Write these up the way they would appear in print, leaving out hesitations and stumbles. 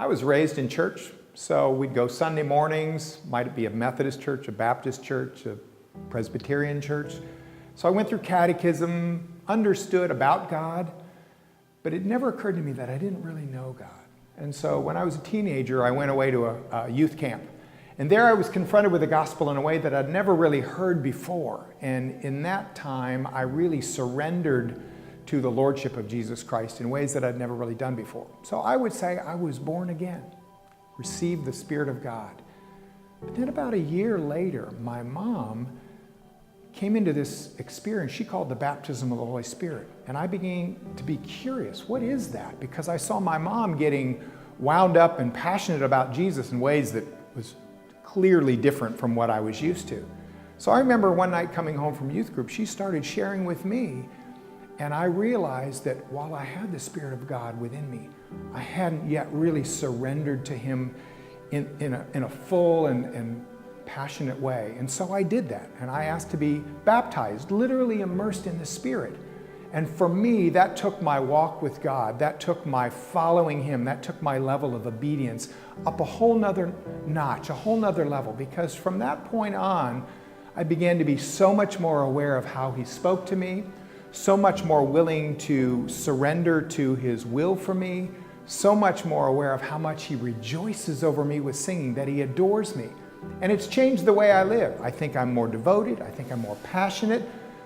I was raised in church, so we'd go Sunday mornings, might be a Methodist church, a Baptist church, a Presbyterian church. So I went through catechism, understood about God, but it never occurred to me that I didn't really know God. And so when I was a teenager, I went away to a youth camp. And there I was confronted with the gospel in a way that I'd never really heard before. And in that time, I really surrendered to the Lordship of Jesus Christ in ways that I'd never really done before. So I would say I was born again, received the Spirit of God. But then about a year later, my mom came into this experience she called the baptism of the Holy Spirit. And I began to be curious, what is that? Because I saw my mom getting wound up and passionate about Jesus in ways that was clearly different from what I was used to. So I remember one night coming home from youth group, she started sharing with me, and I realized that while I had the Spirit of God within me, I hadn't yet really surrendered to Him in a full and passionate way. And so I did that, and I asked to be baptized, literally immersed in the Spirit. And for me, that took my walk with God, that took my following Him, that took my level of obedience up a whole nother notch, a whole nother level, because from that point on, I began to be so much more aware of how He spoke to me, so much more willing to surrender to His will for me, so much more aware of how much He rejoices over me with singing, that He adores me. And it's changed the way I live. I think I'm more devoted, I think I'm more passionate,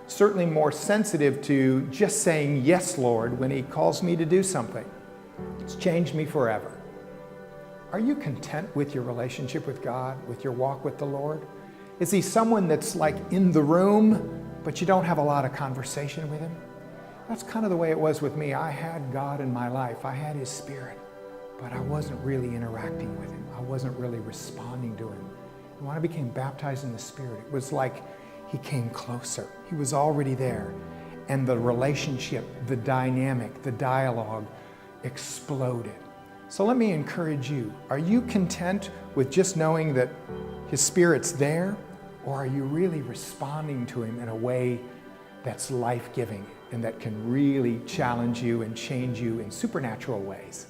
certainly more sensitive to just saying, yes, Lord, when He calls me to do something. It's changed me forever. Are you content with your relationship with God, with your walk with the Lord? Is He someone that's like in the room, but you don't have a lot of conversation with Him? That's kind of the way it was with me. I had God in my life. I had His Spirit, but I wasn't really interacting with Him. I wasn't really responding to Him. And when I became baptized in the Spirit, it was like He came closer. He was already there. And the relationship, the dynamic, the dialogue exploded. So let me encourage you. Are you content with just knowing that His Spirit's there? Or are you really responding to Him in a way that's life-giving and that can really challenge you and change you in supernatural ways?